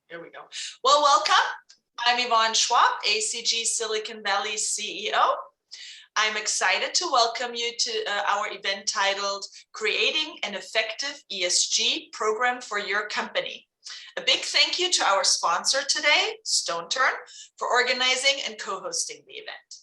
Here we go. Well, welcome. I'm Yvonne Schwab, ACG Silicon Valley CEO. I'm excited to welcome you to our event titled Creating an Effective ESG Program for Your Company. A big thank you to our sponsor today, StoneTurn, for organizing and co-hosting the event.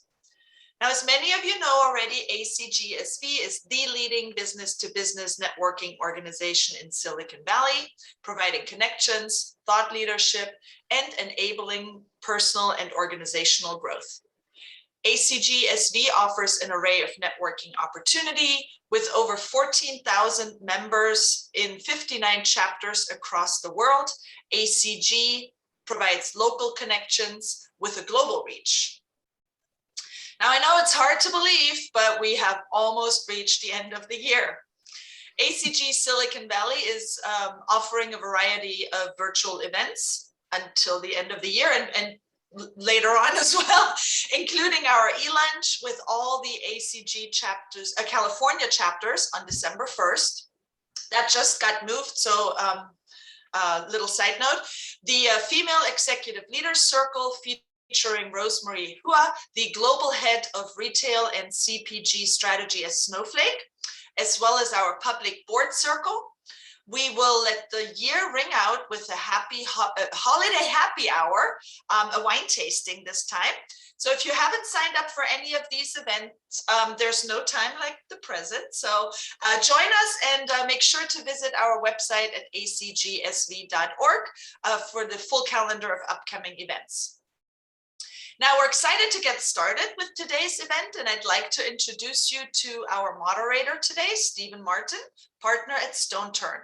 Now, as many of you know already, ACGSV is the leading business-to-business networking organization in Silicon Valley, providing connections, thought leadership, and enabling personal and organizational growth. ACGSV offers an array of networking opportunity with over 14,000 members in 59 chapters across the world. ACG provides local connections with a global reach. Now, I know it's hard to believe, but we have almost reached the end of the year. ACG Silicon Valley is offering a variety of virtual events until the end of the year and later on as well, including our e-lunch with all the ACG chapters, California chapters on December 1st. That just got moved, so little side note. The Female Executive Leaders Circle featuring Rosemary Hua, the global head of retail and CPG strategy at Snowflake, as well as our public board circle. We will let the year ring out with a holiday happy hour, a wine tasting this time. So if you haven't signed up for any of these events, there's no time like the present. So join us and make sure to visit our website at acgsv.org for the full calendar of upcoming events. Now, we're excited to get started with today's event, and I'd like to introduce you to our moderator today, Stephen Martin, partner at StoneTurn.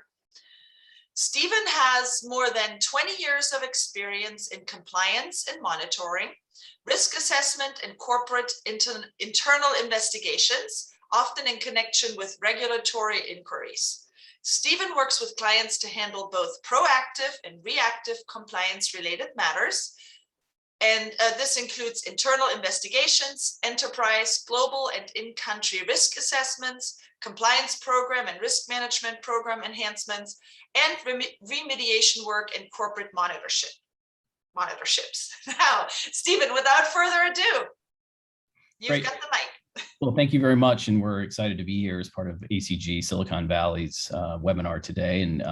Stephen has more than 20 years of experience in compliance and monitoring, risk assessment, and corporate internal investigations, often in connection with regulatory inquiries. Stephen works with clients to handle both proactive and reactive compliance-related matters. And this includes internal investigations, enterprise, global, and in-country risk assessments, compliance program and risk management program enhancements, and remediation work and corporate monitorships. Now, Stephen, without further ado, you've got the mic. Well, thank you very much. And we're excited to be here as part of ACG Silicon Valley's webinar today. And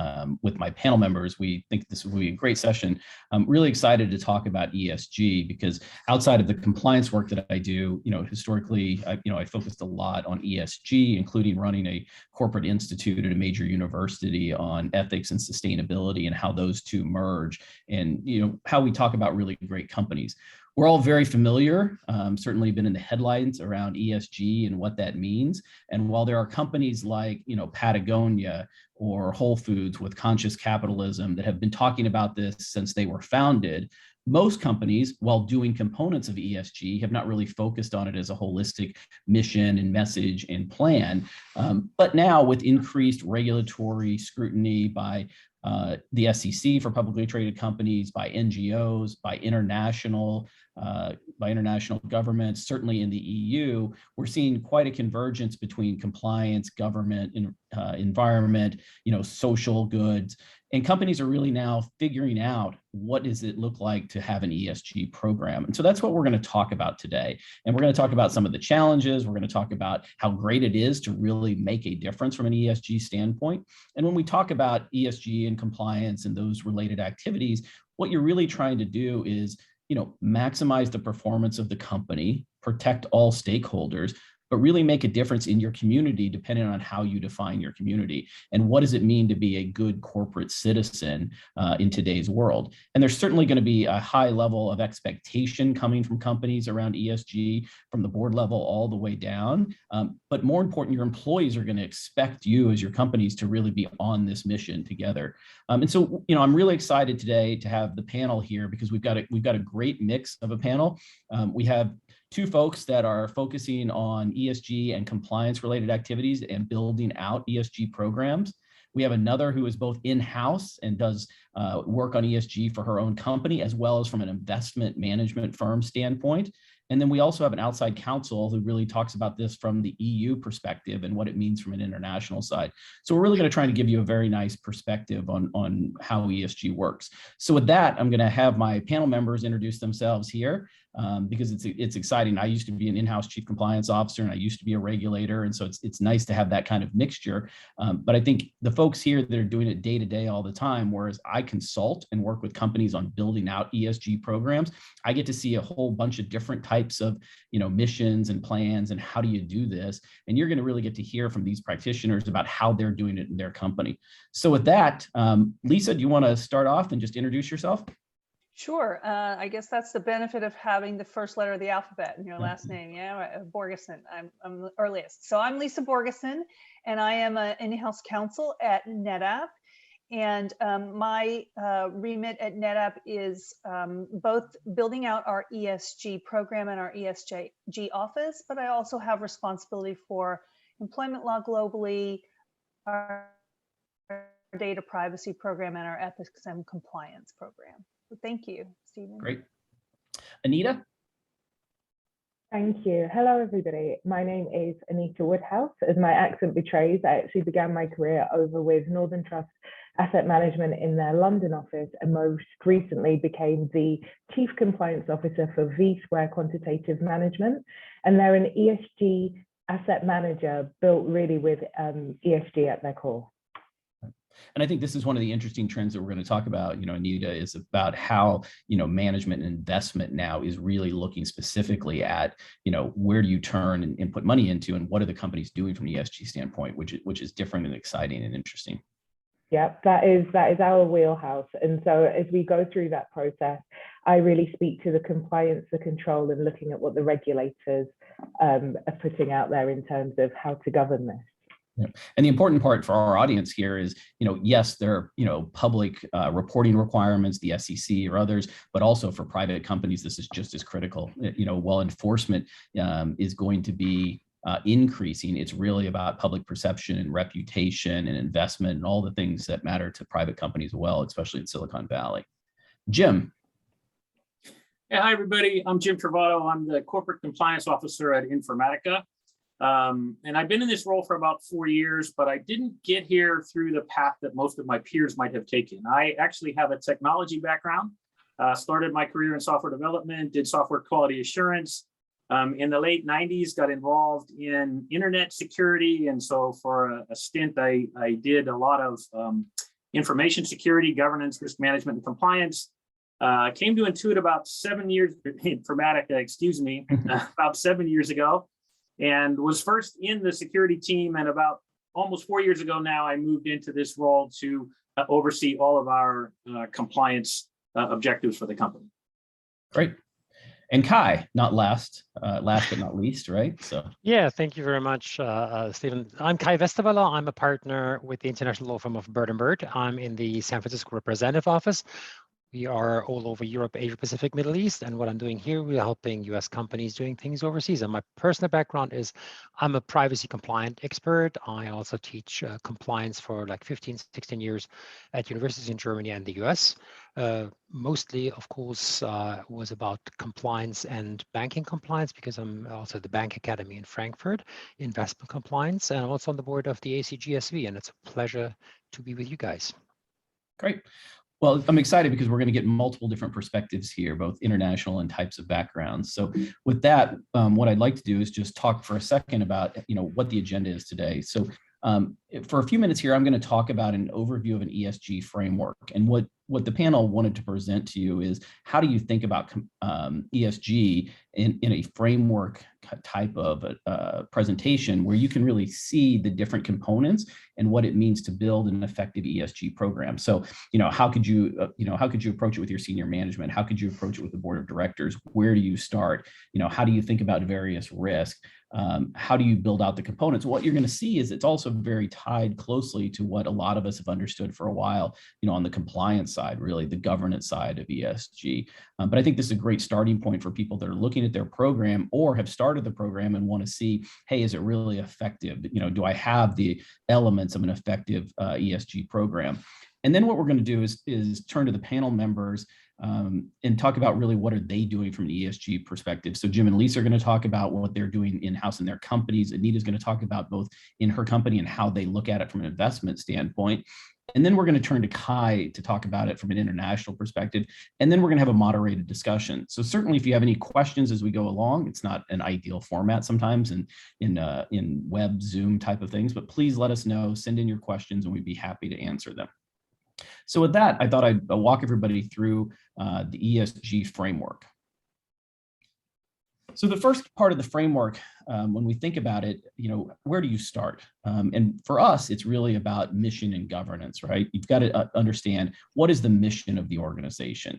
with my panel members, we think this will be a great session. I'm really excited to talk about ESG because outside of the compliance work that I do, historically, I focused a lot on ESG, including running a corporate institute at a major university on ethics and sustainability and how those two merge and, how we talk about really great companies. We're all very familiar, certainly been in the headlines around ESG and what that means. And while there are companies like, Patagonia or Whole Foods with conscious capitalism that have been talking about this since they were founded, most companies, while doing components of ESG, have not really focused on it as a holistic mission and message and plan. But now with increased regulatory scrutiny by the SEC for publicly traded companies, by NGOs, by international governments, certainly in the EU, we're seeing quite a convergence between compliance, government, environment, social goods. And companies are really now figuring out what does it look like to have an ESG program. And so that's what we're going to talk about today. And we're going to talk about some of the challenges. We're going to talk about how great it is to really make a difference from an ESG standpoint. And when we talk about ESG and compliance and those related activities, what you're really trying to do is, maximize the performance of the company, protect all stakeholders, but really make a difference in your community depending on how you define your community. And what does it mean to be a good corporate citizen in today's world? And there's certainly going to be a high level of expectation coming from companies around ESG from the board level all the way down. But more important, your employees are going to expect you as your companies to really be on this mission together. And so, I'm really excited today to have the panel here because we've got a great mix of a panel. We have two folks that are focusing on ESG and compliance related activities and building out ESG programs. We have another who is both in-house and does work on ESG for her own company, as well as from an investment management firm standpoint. And then we also have an outside counsel who really talks about this from the EU perspective and what it means from an international side. So we're really going to try to give you a very nice perspective on how ESG works. So with that, I'm going to have my panel members introduce themselves here. Because it's exciting. I used to be an in-house chief compliance officer, and I used to be a regulator, and so it's nice to have that kind of mixture. But I think the folks here that are doing it day to day all the time, whereas I consult and work with companies on building out ESG programs, I get to see a whole bunch of different types of missions and plans and how do you do this. And you're going to really get to hear from these practitioners about how they're doing it in their company. So with that, Lisa, do you want to start off and just introduce yourself? Sure. I guess that's the benefit of having the first letter of the alphabet in your last name. Yeah, Borgeson. I'm the earliest. So I'm Lisa Borgeson, and I am an in-house counsel at NetApp. And my remit at NetApp is both building out our ESG program and our ESG office, but I also have responsibility for employment law globally, our data privacy program, and our ethics and compliance program. Thank you, Stephen. Great. Anita? Thank you. Hello, everybody. My name is Anita Woodhouse. As my accent betrays, I actually began my career over with Northern Trust Asset Management in their London office, and most recently became the Chief Compliance Officer for V Square Quantitative Management. And they're an ESG asset manager built really with ESG at their core. And I think this is one of the interesting trends that we're going to talk about, Anita, is about how, management and investment now is really looking specifically at, where do you turn and put money into, and what are the companies doing from an ESG standpoint, which is different and exciting and interesting. Yep, that is our wheelhouse. And so as we go through that process, I really speak to the compliance, the control, and looking at what the regulators are putting out there in terms of how to govern this. Yeah. And the important part for our audience here is, yes, there are, public reporting requirements, the SEC or others, but also for private companies, this is just as critical. While enforcement is going to be increasing, it's really about public perception and reputation and investment and all the things that matter to private companies as well, especially in Silicon Valley. Jim. Yeah, hi, everybody. I'm Jim Travato. I'm the Corporate Compliance Officer at Informatica. And I've been in this role for about 4 years, but I didn't get here through the path that most of my peers might have taken. I actually have a technology background, started my career in software development, did software quality assurance. In the late 90s, got involved in internet security. And so for a stint, I did a lot of information security, governance, risk management, and compliance. Came to Intuit about 7 years, Informatica, excuse me, about 7 years ago. And was first in the security team. And about almost 4 years ago now, I moved into this role to oversee all of our compliance objectives for the company. Great. And Kai, not last but not least, right? So yeah, thank you very much, Stephen. I'm Kai Westerwelle. I'm a partner with the international law firm of Bird & Bird. I'm in the San Francisco representative office. We are all over Europe, Asia Pacific, Middle East. And what I'm doing here, we're helping US companies doing things overseas. And my personal background is I'm a privacy compliant expert. I also teach compliance for like 15, 16 years at universities in Germany and the US. Mostly, of course, was about compliance and banking compliance, because I'm also at the Bank Academy in Frankfurt, investment compliance, and I'm also on the board of the ACGSV. And it's a pleasure to be with you guys. Great. Well, I'm excited because we're going to get multiple different perspectives here, both international and types of backgrounds. So with that, what I'd like to do is just talk for a second about, what the agenda is today. So for a few minutes here, I'm going to talk about an overview of an ESG framework. And what the panel wanted to present to you is, how do you think about ESG in a framework type of presentation where you can really see the different components and what it means to build an effective ESG program. So, how could you approach it with your senior management? How could you approach it with the board of directors? Where do you start? How do you think about various risks? How do you build out the components? What you're going to see is it's also very tied closely to what a lot of us have understood for a while, on the compliance side, really the governance side of ESG. But I think this is a great starting point for people that are looking at their program or have started the program and want to see, hey, is it really effective? Do I have the elements of an effective ESG program? And then what we're going to do is turn to the panel members and talk about really what are they doing from an ESG perspective. So Jim and Lisa are going to talk about what they're doing in-house in their companies. Anita's going to talk about both in her company and how they look at it from an investment standpoint. And then we're going to turn to Kai to talk about it from an international perspective. And then we're going to have a moderated discussion. So certainly if you have any questions as we go along, it's not an ideal format sometimes in web, Zoom type of things, but please let us know, send in your questions, and we'd be happy to answer them. So with that, I thought I'd walk everybody through the ESG framework. So the first part of the framework, when we think about it, where do you start? And for us, it's really about mission and governance, right? You've got to understand what is the mission of the organization,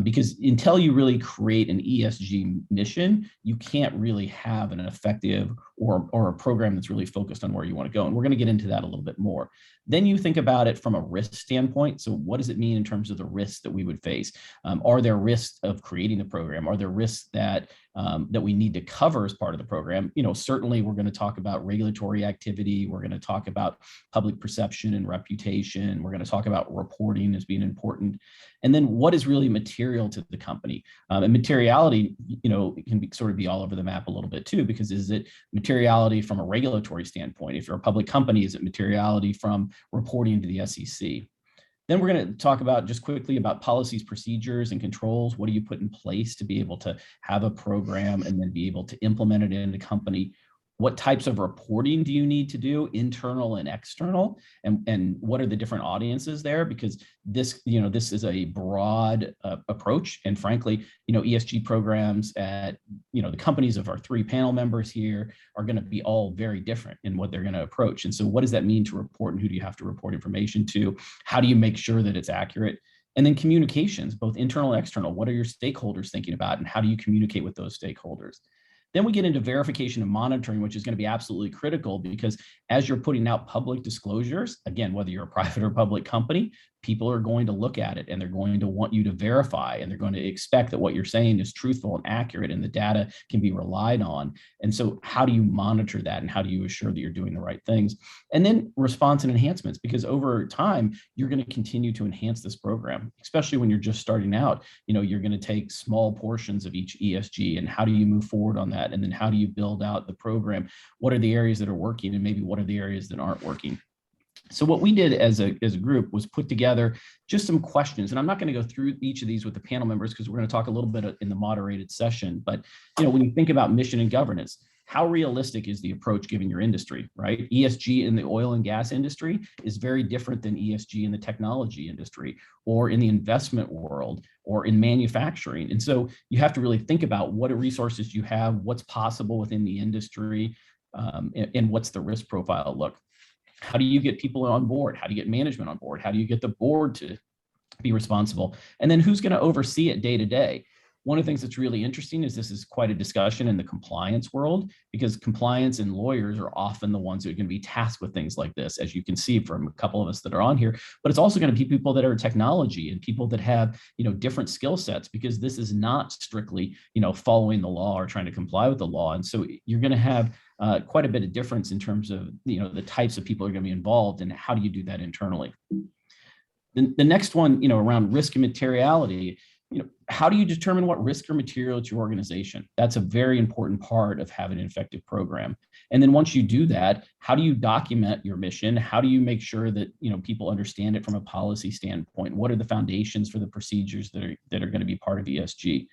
because until you really create an ESG mission, you can't really have an effective or a program that's really focused on where you want to go. And we're going to get into that a little bit more. Then you think about it from a risk standpoint. So what does it mean in terms of the risks that we would face? Are there risks of creating the program? Are there risks that we need to cover as part of the program? Certainly we're going to talk about regulatory activity. We're going to talk about public perception and reputation. We're going to talk about reporting as being important. And then what is really material to the company? And materiality, it can sort of be all over the map a little bit too, because is it materiality from a regulatory standpoint? If you're a public company, is it materiality from reporting to the SEC? Then we're going to talk about just quickly about policies, procedures, and controls. What do you put in place to be able to have a program and then be able to implement it in the company? What types of reporting do you need to do, internal and external? And what are the different audiences there? Because this is a broad approach. And frankly, ESG programs at, the companies of our 3 panel members here are going to be all very different in what they're going to approach. And so what does that mean to report, and who do you have to report information to? How do you make sure that it's accurate? And then communications, both internal and external. What are your stakeholders thinking about, and how do you communicate with those stakeholders? Then we get into verification and monitoring, which is going to be absolutely critical, because as you're putting out public disclosures, again, whether you're a private or public company, people are going to look at it and they're going to want you to verify, and they're going to expect that what you're saying is truthful and accurate and the data can be relied on. And so how do you monitor that, and how do you assure that you're doing the right things? And then response and enhancements, because over time, you're going to continue to enhance this program, especially when you're just starting out. You're going to take small portions of each ESG, and how do you move forward on that? And then how do you build out the program? What are the areas that are working, and maybe what are the areas that aren't working? So what we did as a group was put together just some questions, and I'm not going to go through each of these with the panel members because we're going to talk a little bit in the moderated session. But when you think about mission and governance, how realistic is the approach given your industry, right? ESG in the oil and gas industry is very different than ESG in the technology industry, or in the investment world, or in manufacturing. And so you have to really think about what resources you have, what's possible within the industry, and what's the risk profile look. How do you get people on board? How do you get management on board? How do you get the board to be responsible? And then who's going to oversee it day to day? One of the things that's really interesting is this is quite a discussion in the compliance world, because compliance and lawyers are often the ones who are going to be tasked with things like this, as you can see from a couple of us that are on here. But it's also going to be people that are technology and people that have, different skill sets, because this is not strictly, following the law or trying to comply with the law. And so you're going to have quite a bit of difference in terms of, the types of people are going to be involved, and how do you do that internally? The next one, around risk and materiality. How do you determine what risk or material to your organization? That's a very important part of having an effective program. And then once you do that, how do you document your mission? How do you make sure that people understand it from a policy standpoint? What are the foundations for the procedures that are going to be part of ESG?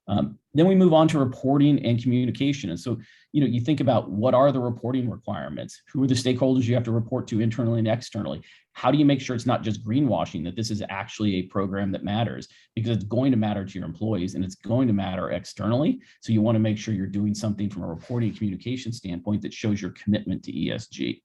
Then we move on to reporting and communication. And so, you think about what are the reporting requirements? Who are the stakeholders you have to report to internally and externally? How do you make sure it's not just greenwashing, that this is actually a program that matters? Because it's going to matter to your employees and it's going to matter externally. So you want to make sure you're doing something from a reporting and communication standpoint that shows your commitment to ESG.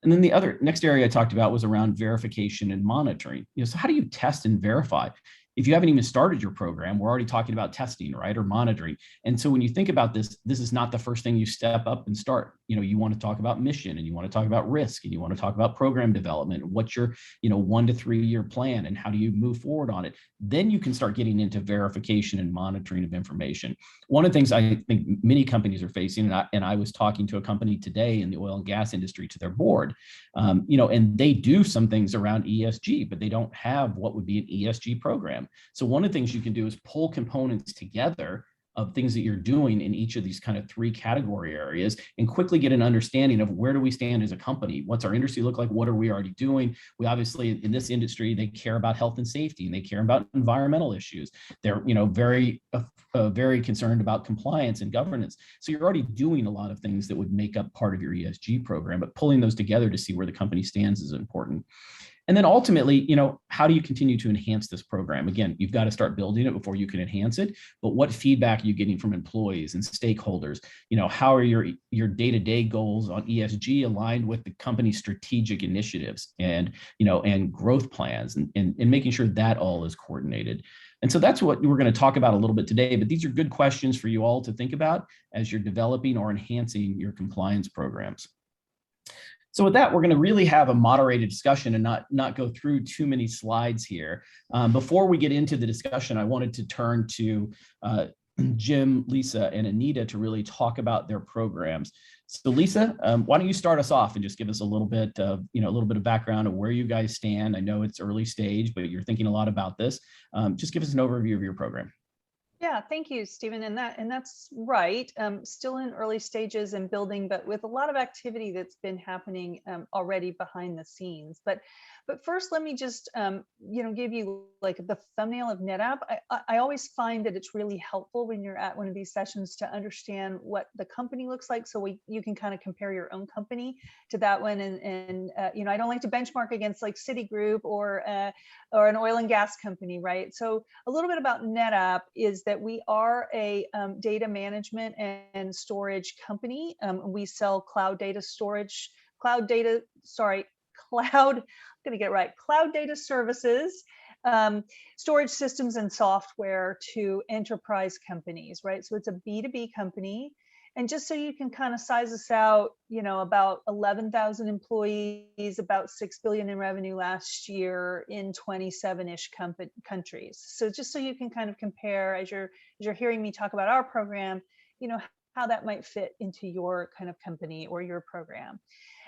And then the next area I talked about was around verification and monitoring. So how do you test and verify? If you haven't even started your program, we're already talking about testing, right, or monitoring. And so when you think about this, this is not the first thing you step up and start. You want to talk about mission, and you want to talk about risk, and you want to talk about program development. What's your 1 to 3 year plan, and how do you move forward on it? Then you can start getting into verification and monitoring of information. One of the things I think many companies are facing, and I was talking to a company today in the oil and gas industry, to their board, and they do some things around ESG, but they don't have what would be an ESG program. So one of the things you can do is pull components together of things that you're doing in each of these kind of 3 category areas, and quickly get an understanding of where do we stand as a company? What's our industry look like? What are we already doing? We obviously, in this industry, they care about health and safety, and they care about environmental issues. They're very concerned about compliance and governance. So you're already doing a lot of things that would make up part of your ESG program, but pulling those together to see where the company stands is important. And then ultimately, how do you continue to enhance this program? Again, you've got to start building it before you can enhance it. But what feedback are you getting from employees and stakeholders? How are your day-to-day goals on ESG aligned with the company's strategic initiatives and growth plans, and making sure that all is coordinated. And so that's what we're going to talk about a little bit today. But these are good questions for you all to think about as you're developing or enhancing your compliance programs. So with that, we're going to really have a moderated discussion and not go through too many slides here. Before we get into the discussion, I wanted to turn to Jim, Lisa, and Anita to really talk about their programs. So Lisa, why don't you start us off and just give us a little bit of background of where you guys stand. I know it's early stage, but you're thinking a lot about this. Just give us an overview of your program. Yeah, thank you, Stephen. And that's right. Still in early stages and building, but with a lot of activity that's been happening already behind the scenes. But first, let me just give you like the thumbnail of NetApp. I always find that it's really helpful when you're at one of these sessions to understand what the company looks like, so you can kind of compare your own company to that one. And I don't like to benchmark against like Citigroup or an oil and gas company, right? So a little bit about NetApp is that we are a data management and storage company. We sell cloud data services, storage systems and software to enterprise companies, right? So it's a B2B company. And just so you can kind of size us out, about 11,000 employees, about 6 billion in revenue last year in 27-ish countries. So just so you can kind of compare as you're hearing me talk about our program, how that might fit into your kind of company or your program.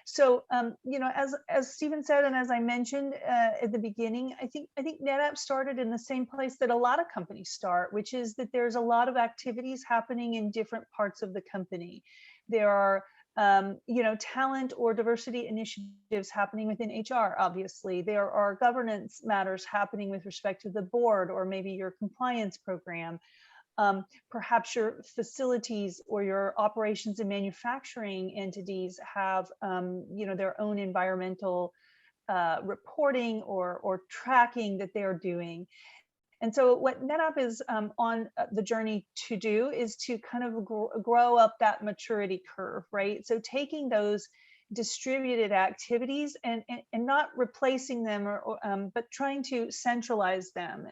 So, as Stephen said, and as I mentioned at the beginning, I think NetApp started in the same place that a lot of companies start, which is that there's a lot of activities happening in different parts of the company. There are, talent or diversity initiatives happening within HR, obviously. There are governance matters happening with respect to the board or maybe your compliance program. Perhaps your facilities or your operations and manufacturing entities have, their own environmental reporting or tracking that they're doing. And so what NetApp is on the journey to do is to kind of grow up that maturity curve, right? So taking those distributed activities and not replacing them but trying to centralize them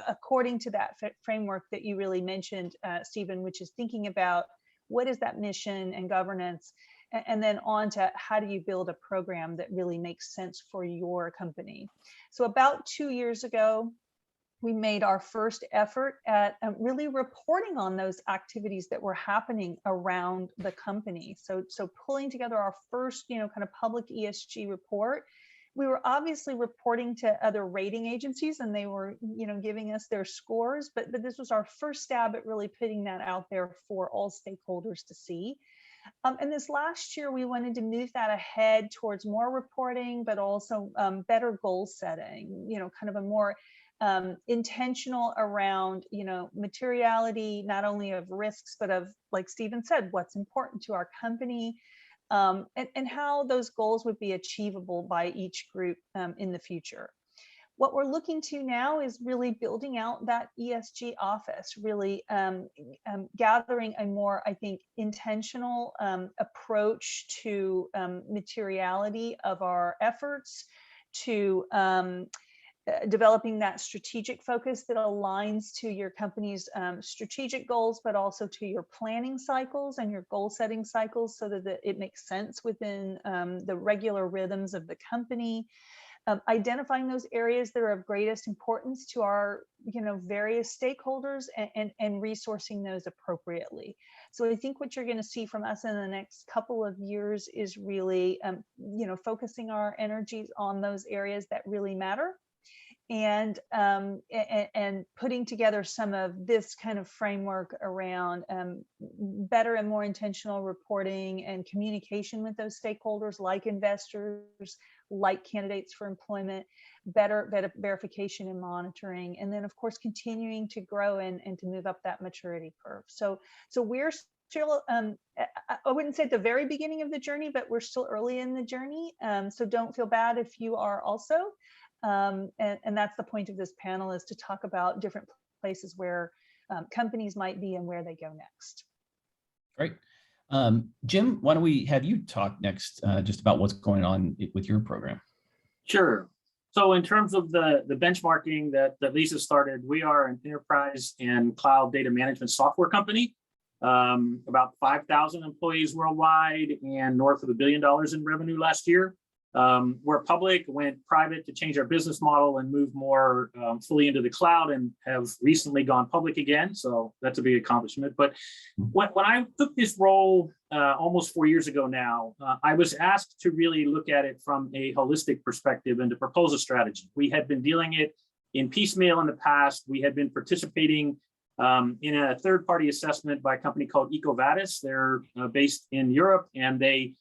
according to that framework that you really mentioned, Stephen, which is thinking about what is that mission and governance, and then on to how do you build a program that really makes sense for your company. So about 2 years ago, we made our first effort at really reporting on those activities that were happening around the company. So pulling together our first, kind of public ESG report. We were obviously reporting to other rating agencies, and they were, giving us their scores. But this was our first stab at really putting that out there for all stakeholders to see. And this last year, we wanted to move that ahead towards more reporting, but also better goal setting. Kind of a more intentional around, materiality, not only of risks, but of, like Stephen said, what's important to our company, and how those goals would be achievable by each group in the future. What we're looking to now is really building out that ESG office, really gathering a more, I think, intentional approach to materiality of our efforts, to developing that strategic focus that aligns to your company's strategic goals, but also to your planning cycles and your goal setting cycles, so that it makes sense within the regular rhythms of the company. Identifying those areas that are of greatest importance to our various stakeholders, and resourcing those appropriately. So I think what you're going to see from us in the next couple of years is really focusing our energies on those areas that really matter, and putting together some of this kind of framework around better and more intentional reporting and communication with those stakeholders, like investors, like candidates for employment, better verification and monitoring, and then of course continuing to grow and to move up that maturity curve. So we're still, I wouldn't say at the very beginning of the journey, but we're still early in the journey. So don't feel bad if you are also. And that's the point of this panel, is to talk about different places where companies might be and where they go next. Great. Jim, why don't we have you talk next just about what's going on with your program? Sure. So in terms of the benchmarking that Lisa started, we are an enterprise and cloud data management software company, about 5,000 employees worldwide and north of $1 billion in revenue last year. We're public, went private to change our business model and move more fully into the cloud, and have recently gone public again. So that's a big accomplishment. But when I took this role almost 4 years ago now, I was asked to really look at it from a holistic perspective and to propose a strategy. We had been dealing it in piecemeal in the past. We had been participating in a third-party assessment by a company called EcoVadis. They're based in Europe, and they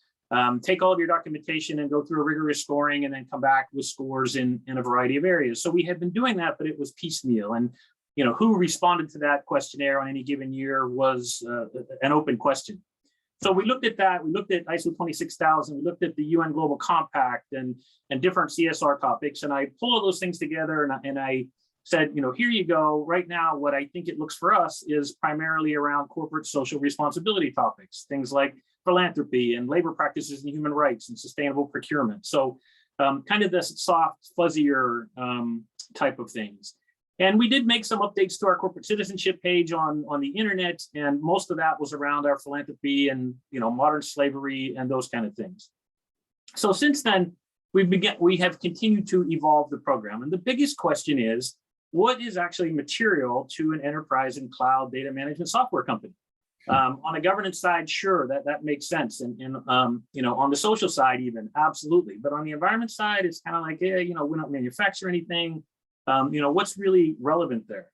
take all of your documentation and go through a rigorous scoring, and then come back with scores in a variety of areas. So we had been doing that, but it was piecemeal. And who responded to that questionnaire on any given year was an open question. So we looked at that. We looked at ISO 26000. We looked at the UN Global Compact and different CSR topics. And I pulled all those things together, and I said, here you go. Right now, what I think it looks for us is primarily around corporate social responsibility topics, things like philanthropy and labor practices and human rights and sustainable procurement. So kind of this soft, fuzzier type of things. And we did make some updates to our corporate citizenship page on the internet, and most of that was around our philanthropy and modern slavery and those kind of things. So since then, we have continued to evolve the program. And the biggest question is, what is actually material to an enterprise and cloud data management software company? On the governance side, sure, that makes sense. And on the social side, even, absolutely. But on the environment side, it's kind of like, we don't manufacture anything. What's really relevant there?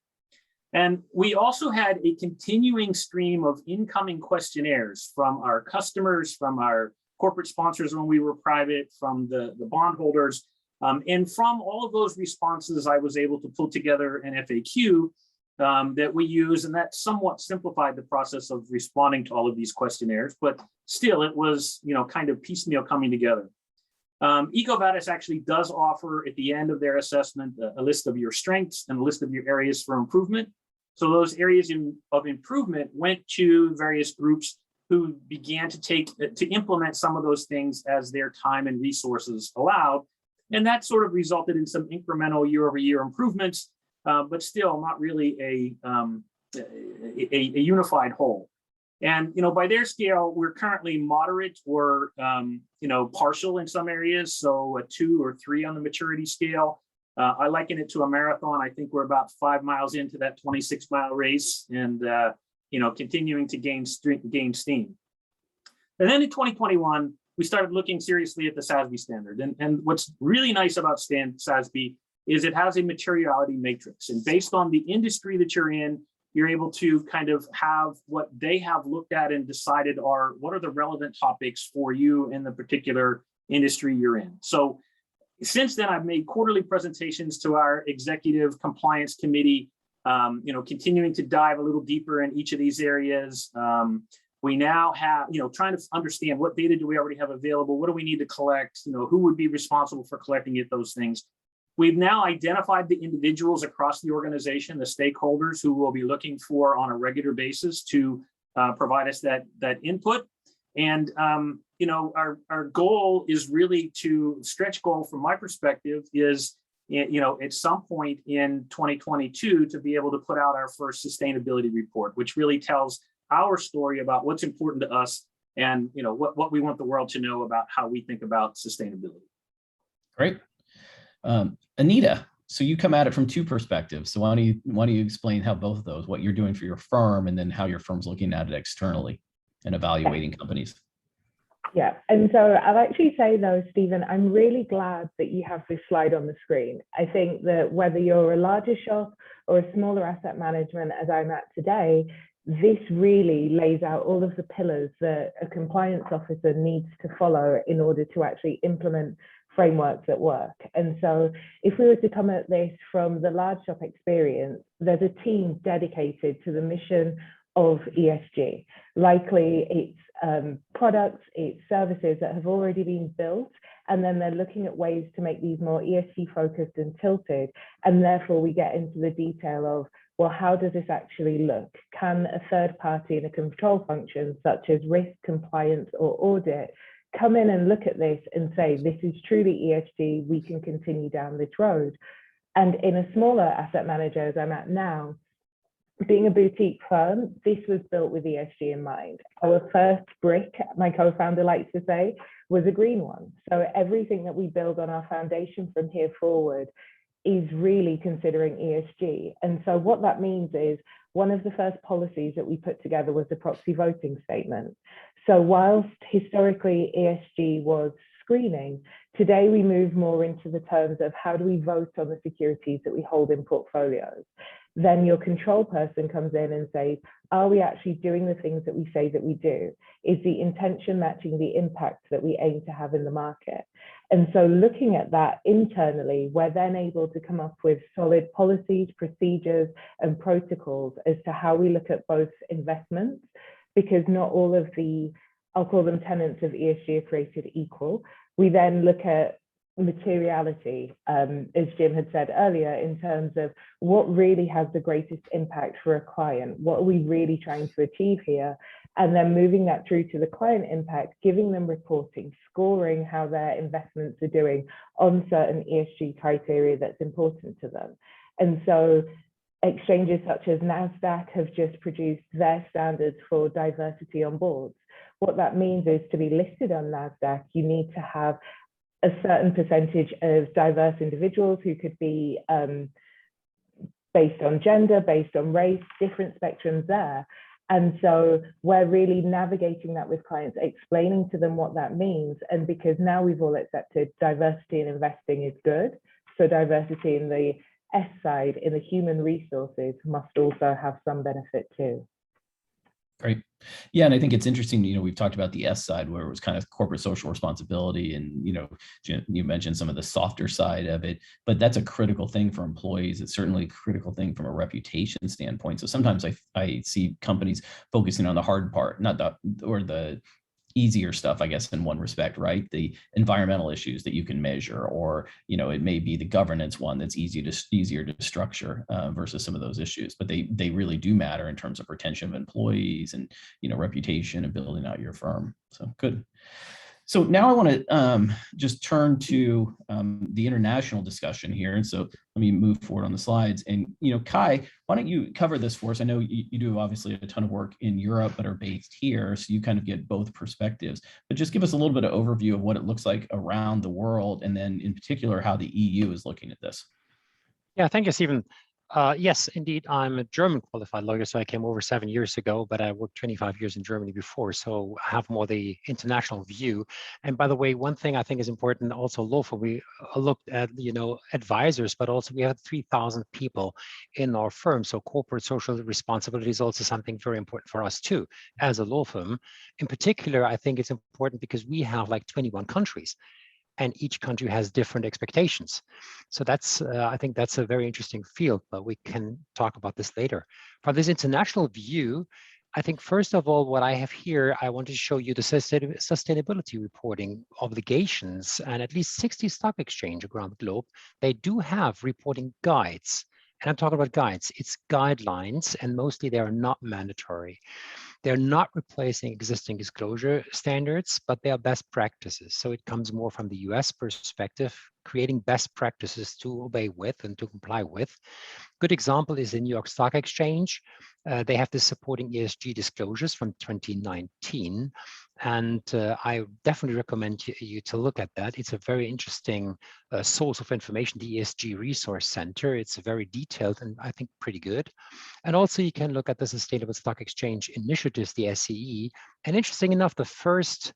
And we also had a continuing stream of incoming questionnaires from our customers, from our corporate sponsors when we were private, from the bondholders. And from all of those responses, I was able to pull together an FAQ that we use, and that somewhat simplified the process of responding to all of these questionnaires. But still, it was kind of piecemeal coming together. EcoVadis actually does offer at the end of their assessment a list of your strengths and a list of your areas for improvement. So those areas of improvement went to various groups who began to implement some of those things as their time and resources allowed. And that sort of resulted in some incremental year-over-year improvements, but still not really a unified whole. And by their scale, we're currently moderate or partial in some areas, so a 2 or 3 on the maturity scale. I liken it to a marathon. I think we're about 5 miles into that 26-mile race, and continuing to gain steam. And then in 2021, we started looking seriously at the SASB standard. And what's really nice about SASB is it has a materiality matrix. And based on the industry that you're in, you're able to kind of have what they have looked at and decided are what are the relevant topics for you in the particular industry you're in. So since then, I've made quarterly presentations to our executive compliance committee, continuing to dive a little deeper in each of these areas. We now have, trying to understand what data do we already have available? What do we need to collect? Who would be responsible for collecting it, those things. We've now identified the individuals across the organization, the stakeholders who we'll be looking for on a regular basis to provide us that input. And, our goal is really to stretch goal from my perspective is, at some point in 2022 to be able to put out our first sustainability report, which really tells our story about what's important to us and what we want the world to know about how we think about sustainability. Great. Anita, so you come at it from two perspectives. So why don't you explain how both of those, what you're doing for your firm and then how your firm's looking at it externally and evaluating companies? Yeah, and so I'll actually say though, Stephen, I'm really glad that you have this slide on the screen. I think that whether you're a larger shop or a smaller asset management as I'm at today, this really lays out all of the pillars that a compliance officer needs to follow in order to actually implement frameworks at work. And so if we were to come at this from the large shop experience, there's a team dedicated to the mission of ESG. Likely it's products, it's services that have already been built, and then they're looking at ways to make these more ESG focused and tilted. And therefore we get into the detail of, well, how does this actually look? Can a third party in a control function such as risk, compliance, or audit come in and look at this and say, this is truly ESG, we can continue down this road? And in a smaller asset manager as I'm at now, being a boutique firm, this was built with ESG in mind. Our first brick, my co-founder likes to say, was a green one. So everything that we build on our foundation from here forward is really considering ESG. And so what that means is one of the first policies that we put together was the proxy voting statement. So whilst historically ESG was screening, today we move more into the terms of how do we vote on the securities that we hold in portfolios. Then your control person comes in and says, are we actually doing the things that we say that we do? Is the intention matching the impact that we aim to have in the market? And so looking at that internally, we're then able to come up with solid policies, procedures, and protocols as to how we look at both investments, because not all of the, I'll call them tenets of ESG are created equal. We then look at materiality, as Jim had said earlier, in terms of what really has the greatest impact for a client, what are we really trying to achieve here, and then moving that through to the client impact, giving them reporting, scoring how their investments are doing on certain ESG criteria that's important to them. And so exchanges such as NASDAQ have just produced their standards for diversity on boards. What that means is to be listed on NASDAQ, you need to have a certain percentage of diverse individuals who could be based on gender, based on race, different spectrums there. And so we're really navigating that with clients, explaining to them what that means. And because now we've all accepted diversity in investing is good, so diversity in the S side, in the human resources, must also have some benefit too. Great. Yeah, and I think it's interesting, we've talked about the S side where it was kind of corporate social responsibility and, you mentioned some of the softer side of it, but that's a critical thing for employees. It's certainly a critical thing from a reputation standpoint. So sometimes I see companies focusing on the hard part, not the easier stuff, I guess, in one respect, right? The environmental issues that you can measure, or, it may be the governance one that's easier to structure versus some of those issues, but they really do matter in terms of retention of employees and, reputation and building out your firm. So good. So now I want to just turn to the international discussion here. And so let me move forward on the slides. And, Kai, why don't you cover this for us? I know you do obviously a ton of work in Europe, but are based here. So you kind of get both perspectives, but just give us a little bit of overview of what it looks like around the world. And then in particular, how the EU is looking at this. Yeah, thank you, Stephen. Yes, indeed, I'm a German qualified lawyer, so I came over 7 years ago, but I worked 25 years in Germany before, so I have more the international view. And by the way, one thing I think is important also law firm, we looked at, advisors, but also we have 3,000 people in our firm. So corporate social responsibility is also something very important for us too, as a law firm. In particular, I think it's important because we have like 21 countries. And each country has different expectations. So that's, I think that's a very interesting field, but we can talk about this later. From this international view, I think first of all, what I have here, I want to show you the sustainability reporting obligations, and at least 60 stock exchanges around the globe, they do have reporting guides. And I'm talking about guides, it's guidelines, and mostly they are not mandatory. They're not replacing existing disclosure standards, but they are best practices. So it comes more from the US perspective, creating best practices to obey with and to comply with. Good example is the New York Stock Exchange. They have the supporting ESG disclosures from 2019. And I definitely recommend you to look at that. It's a very interesting source of information, the ESG Resource Center. It's very detailed and I think pretty good. And also you can look at the Sustainable Stock Exchange Initiatives, the SCE. And interesting enough, the first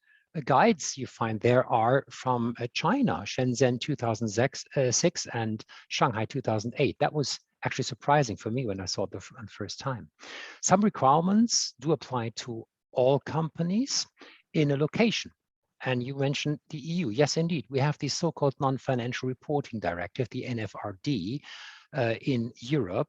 guides you find there are from China, Shenzhen 2006 and Shanghai 2008. That was actually surprising for me when I saw it the first time. Some requirements do apply to all companies in a location. And you mentioned the EU. Yes, indeed. We have the so-called non-financial reporting directive, the NFRD, in Europe.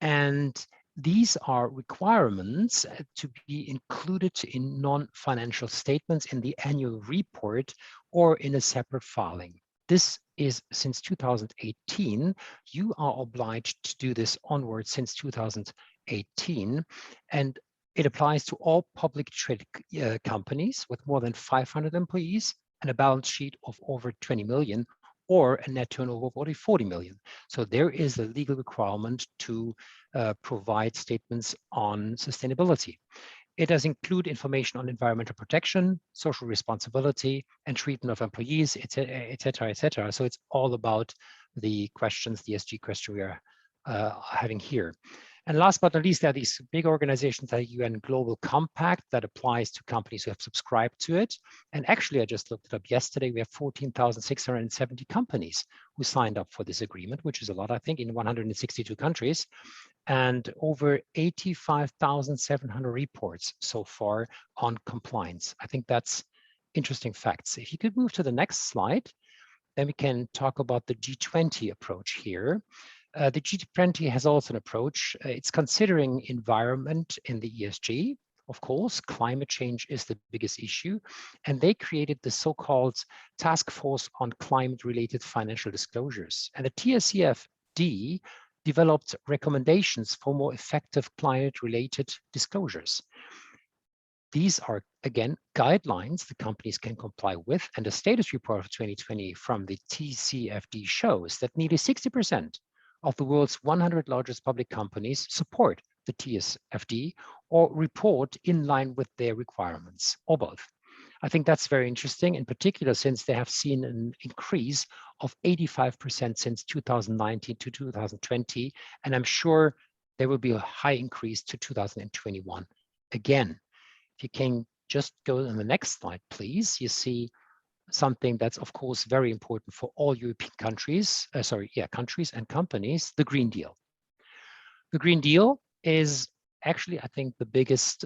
And these are requirements to be included in non-financial statements in the annual report or in a separate filing. This is since 2018. You are obliged to do this onward since 2018. And it applies to all public traded companies with more than 500 employees and a balance sheet of over 20 million or a net turnover of over 40 million. So there is a legal requirement to provide statements on sustainability. It does include information on environmental protection, social responsibility, and treatment of employees, et cetera, et cetera. So it's all about the questions, the ESG question we are having here. And last but not least, there are these big organizations like UN Global Compact that applies to companies who have subscribed to it. And actually, I just looked it up yesterday. We have 14,670 companies who signed up for this agreement, which is a lot, I think, in 162 countries, and over 85,700 reports so far on compliance. I think that's interesting facts. If you could move to the next slide, then we can talk about the G20 approach here. The G20 has also an approach. It's considering environment in the ESG. Of course, climate change is the biggest issue. And they created the so-called Task Force on Climate-Related Financial Disclosures. And the TCFD developed recommendations for more effective climate-related disclosures. These are, again, guidelines the companies can comply with. And the status report of 2020 from the TCFD shows that nearly 60% of the world's 100 largest public companies support the TCFD or report in line with their requirements, or both. I think that's very interesting, in particular, since they have seen an increase of 85% since 2019 to 2020, and I'm sure there will be a high increase to 2021. Again, if you can just go on the next slide, please, you see something that's, of course, very important for all European countries, countries and companies, the Green Deal. The Green Deal is actually, I think, the biggest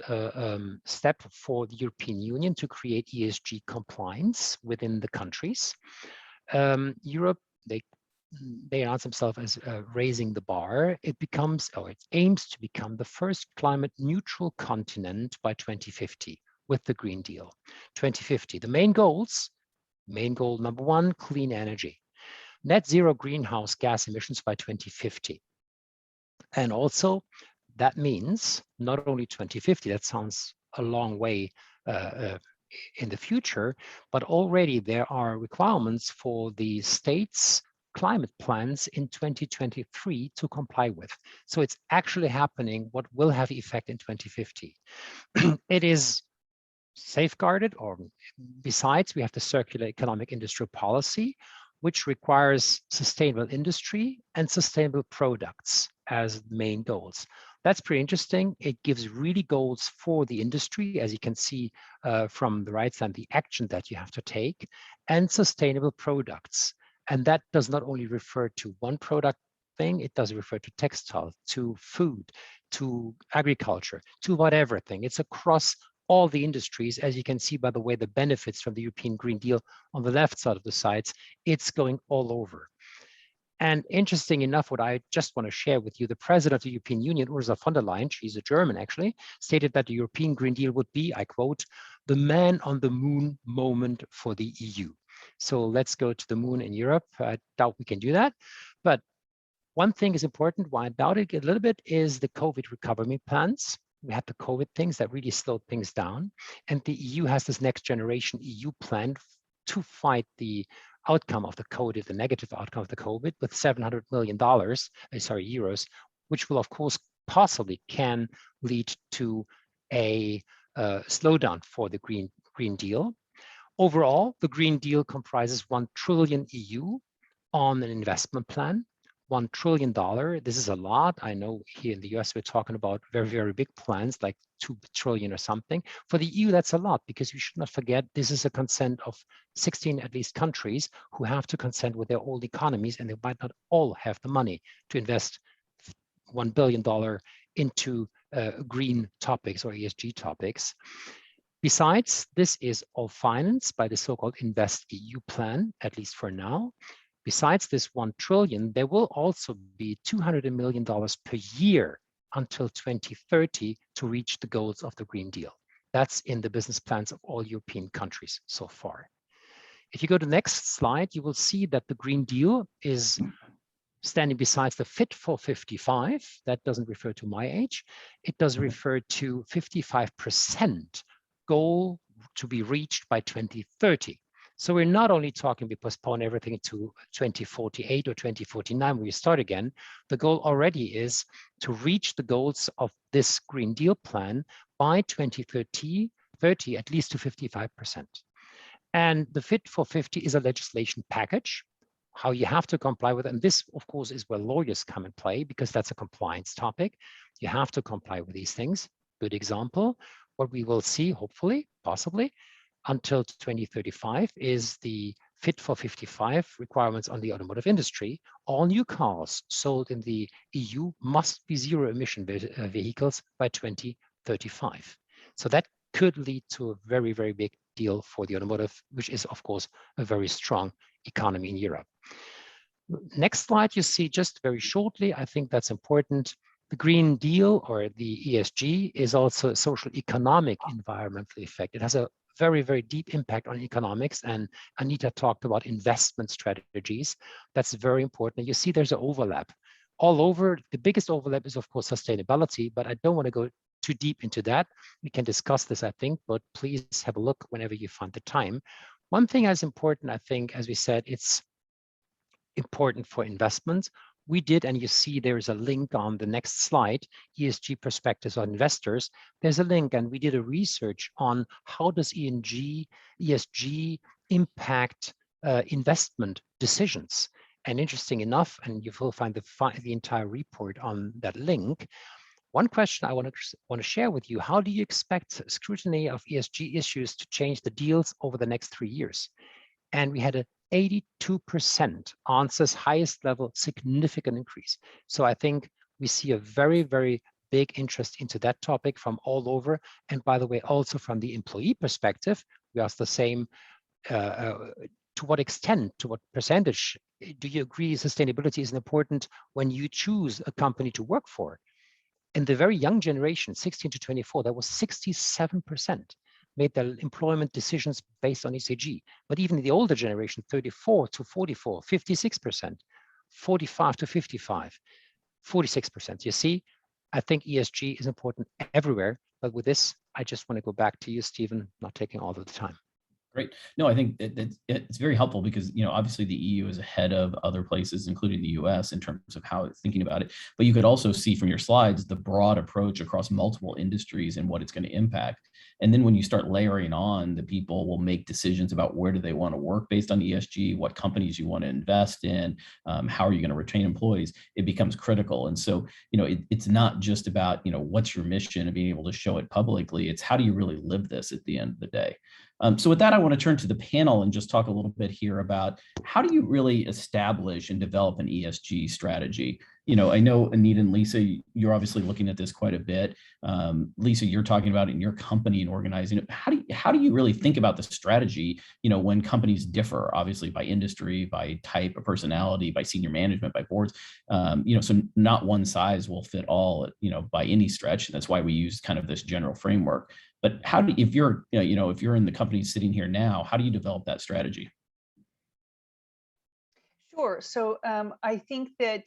step for the European Union to create ESG compliance within the countries. Europe, they announce themselves as raising the bar. It aims to become the first climate neutral continent by 2050 with the Green Deal. 2050, the main goals. Main goal number one, clean energy. Net zero greenhouse gas emissions by 2050. And also, that means not only 2050, that sounds a long way in the future, but already there are requirements for the states' climate plans in 2023 to comply with. So it's actually happening, what will have effect in 2050. It is safeguarded, or besides, we have the circular economic industrial policy, which requires sustainable industry and sustainable products as main goals. That's pretty interesting. It gives really goals for the industry, as you can see from the right side, the action that you have to take, and sustainable products. And that does not only refer to one product thing, it does refer to textile, to food, to agriculture, to whatever thing. It's across all the industries, as you can see by the way the benefits from the European Green Deal on the left side of the slides, it's going all over. And interesting enough, what I just want to share with you, the president of the European Union, Ursula von der Leyen, she's a German actually, stated that the European Green Deal would be, I quote, the man on the moon moment for the EU. So let's go to the moon in Europe. I doubt we can do that. But one thing is important, why I doubt it a little bit, is the COVID recovery plans. We had the COVID things that really slowed things down. And the EU has this next generation EU plan to fight the outcome of the COVID, the negative outcome of the COVID, with $700 million, euros, which will of course possibly can lead to a slowdown for the Green Deal. Overall, the Green Deal comprises 1 trillion EU on an investment plan. $1 trillion. This is a lot. I know here in the US, we're talking about very, very big plans like 2 trillion or something. For the EU, that's a lot because we should not forget this is a consent of 16 at least countries who have to consent with their old economies, and they might not all have the money to invest $1 billion into green topics or ESG topics. Besides, this is all financed by the so-called Invest EU plan, at least for now. Besides this 1 trillion, there will also be $200 million per year until 2030 to reach the goals of the Green Deal. That's in the business plans of all European countries so far. If you go to the next slide, you will see that the Green Deal is standing besides the Fit for 55. That doesn't refer to my age. It does refer to 55% goal to be reached by 2030. So we're not only talking, we postpone everything to 2048 or 2049 when we start again. The goal already is to reach the goals of this Green Deal plan by 2030, at least to 55%. And the Fit for 50 is a legislation package, how you have to comply with it. And this, of course, is where lawyers come in play because that's a compliance topic. You have to comply with these things. Good example. What we will see, hopefully, possibly, until 2035 is the Fit for 55 requirements on the automotive industry. All new cars sold in the EU must be zero emission vehicles by 2035. So that could lead to a very, very big deal for the automotive, which is, of course, a very strong economy in Europe. Next slide, you see just very shortly, I think that's important. The Green Deal or the ESG is also a social economic environmental effect. It has a very, very deep impact on economics. And Anita talked about investment strategies. That's very important. And you see there's an overlap. All over, the biggest overlap is, of course, sustainability, but I don't want to go too deep into that. We can discuss this, I think, but please have a look whenever you find the time. One thing that's important, I think, as we said, it's important for investments. We did, and you see there's a link on the next slide, ESG perspectives on investors. There's a link, and we did a research on how does ESG impact investment decisions. And interesting enough, and you will find the entire report on that link. One question I want to share with you, how do you expect scrutiny of ESG issues to change the deals over the next 3 years? And we had a 82% answers, highest level, significant increase. So I think we see a very, very big interest into that topic from all over. And by the way, also from the employee perspective, we asked the same, to what extent, to what percentage do you agree sustainability is important when you choose a company to work for? In the very young generation, 16 to 24, that was 67%. Made their employment decisions based on ESG. But even the older generation, 34 to 44, 56%, 45 to 55, 46%. You see, I think ESG is important everywhere. But with this, I just want to go back to you, Stephen, not taking all of the time. Great. No, I think it's very helpful because, obviously the EU is ahead of other places, including the US, in terms of how it's thinking about it. But you could also see from your slides the broad approach across multiple industries and what it's going to impact. And then when you start layering on, the people will make decisions about where do they want to work based on ESG, what companies you want to invest in, how are you going to retain employees? It becomes critical. And so, it's not just about, what's your mission and being able to show it publicly. It's how do you really live this at the end of the day? So with that, I want to turn to the panel and just talk a little bit here about how do you really establish and develop an ESG strategy? I know Anita and Lisa, you're obviously looking at this quite a bit. Lisa, you're talking about it in your company and organizing it. How do you really think about the strategy, when companies differ, obviously by industry, by type of personality, by senior management, by boards, so not one size will fit all, by any stretch. And that's why we use kind of this general framework. But if you're in the company sitting here now, how do you develop that strategy? Sure. So I think that,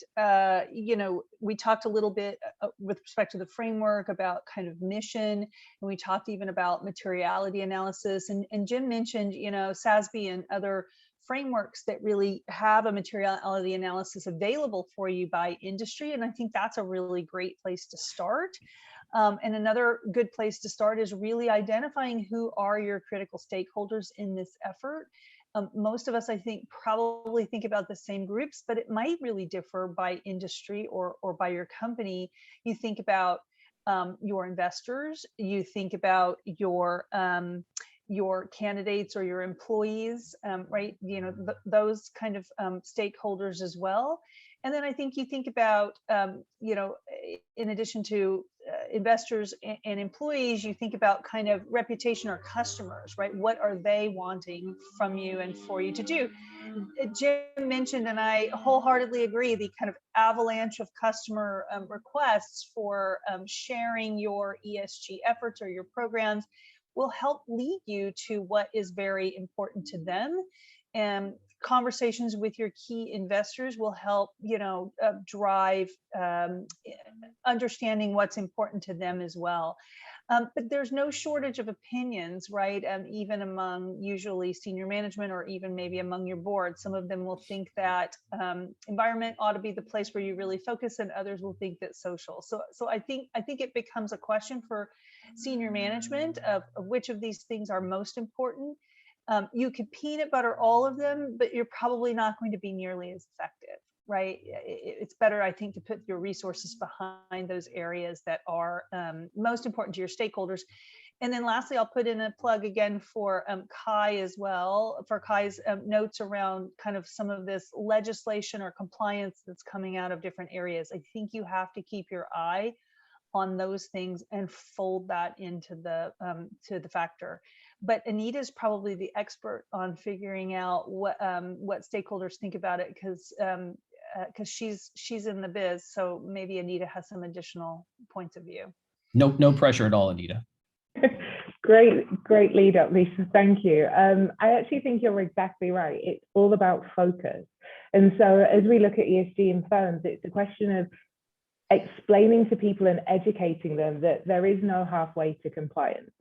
we talked a little bit with respect to the framework about kind of mission, and we talked even about materiality analysis. And Jim mentioned, SASB and other frameworks that really have a materiality analysis available for you by industry. And I think that's a really great place to start. And another good place to start is really identifying who are your critical stakeholders in this effort. Most of us, I think, probably think about the same groups, but it might really differ by industry or by your company. You think about your investors, you think about your candidates or your employees, right? Those kind of stakeholders as well. And then I think you think about, in addition to investors and employees, you think about kind of reputation or customers, right? What are they wanting from you and for you to do? Jim mentioned, and I wholeheartedly agree, the kind of avalanche of customer requests for sharing your ESG efforts or your programs will help lead you to what is very important to them. And conversations with your key investors will help, drive understanding what's important to them as well. But there's no shortage of opinions, right? Even among usually senior management or even maybe among your board. Some of them will think that environment ought to be the place where you really focus, and others will think that social. So I think it becomes a question for senior management of which of these things are most important. You could peanut butter all of them, but you're probably not going to be nearly as effective, right? It's better, I think, to put your resources behind those areas that are most important to your stakeholders. And then lastly, I'll put in a plug again for Kai as well, for Kai's notes around kind of some of this legislation or compliance that's coming out of different areas. I think you have to keep your eye on those things and fold that into the to the factor. But Anita is probably the expert on figuring out what stakeholders think about it, because she's in the biz. So maybe Anita has some additional points of view. No pressure at all, Anita. Great lead up, Lisa. Thank you. I actually think you're exactly right. It's all about focus. And so as we look at ESG in firms, it's a question of explaining to people and educating them that there is no halfway to compliance.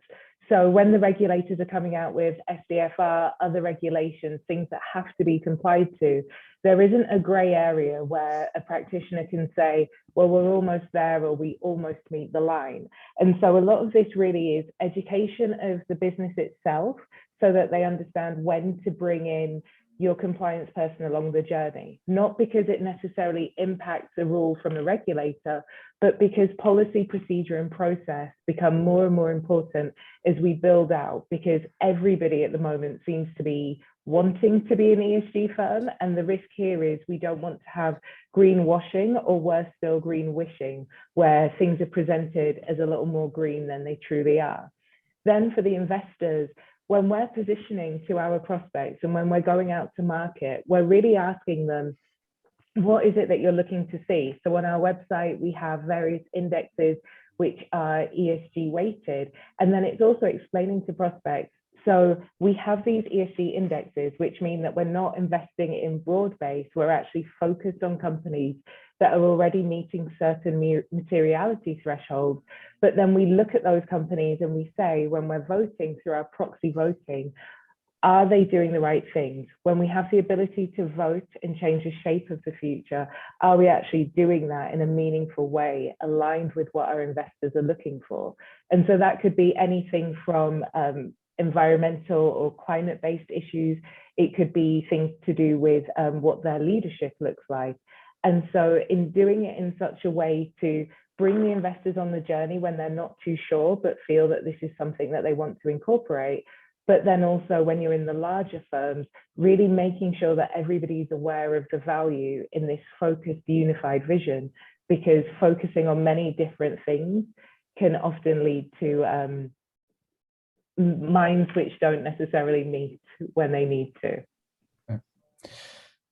So when the regulators are coming out with SDFR, other regulations, things that have to be complied to, there isn't a gray area where a practitioner can say, well, we're almost there, or we almost meet the line. And so a lot of this really is education of the business itself, so that they understand when to bring in your compliance person along the journey, not because it necessarily impacts a rule from the regulator, but because policy, procedure, and process become more and more important as we build out, because everybody at the moment seems to be wanting to be an ESG firm. And the risk here is we don't want to have greenwashing, or worse still, green wishing, where things are presented as a little more green than they truly are. Then for the investors, when we're positioning to our prospects and when we're going out to market, we're really asking them, what is it that you're looking to see? So on our website, we have various indexes which are ESG weighted. And then it's also explaining to prospects, so we have these ESG indexes, which mean that we're not investing in broad base, we're actually focused on companies that are already meeting certain materiality thresholds. But then we look at those companies and we say, when we're voting through our proxy voting, are they doing the right things? When we have the ability to vote and change the shape of the future, are we actually doing that in a meaningful way, aligned with what our investors are looking for? And so that could be anything from environmental or climate-based issues. It could be things to do with what their leadership looks like. And so in doing it in such a way to bring the investors on the journey when they're not too sure, but feel that this is something that they want to incorporate. But then also when you're in the larger firms, really making sure that everybody's aware of the value in this focused, unified vision, because focusing on many different things can often lead to minds which don't necessarily meet when they need to.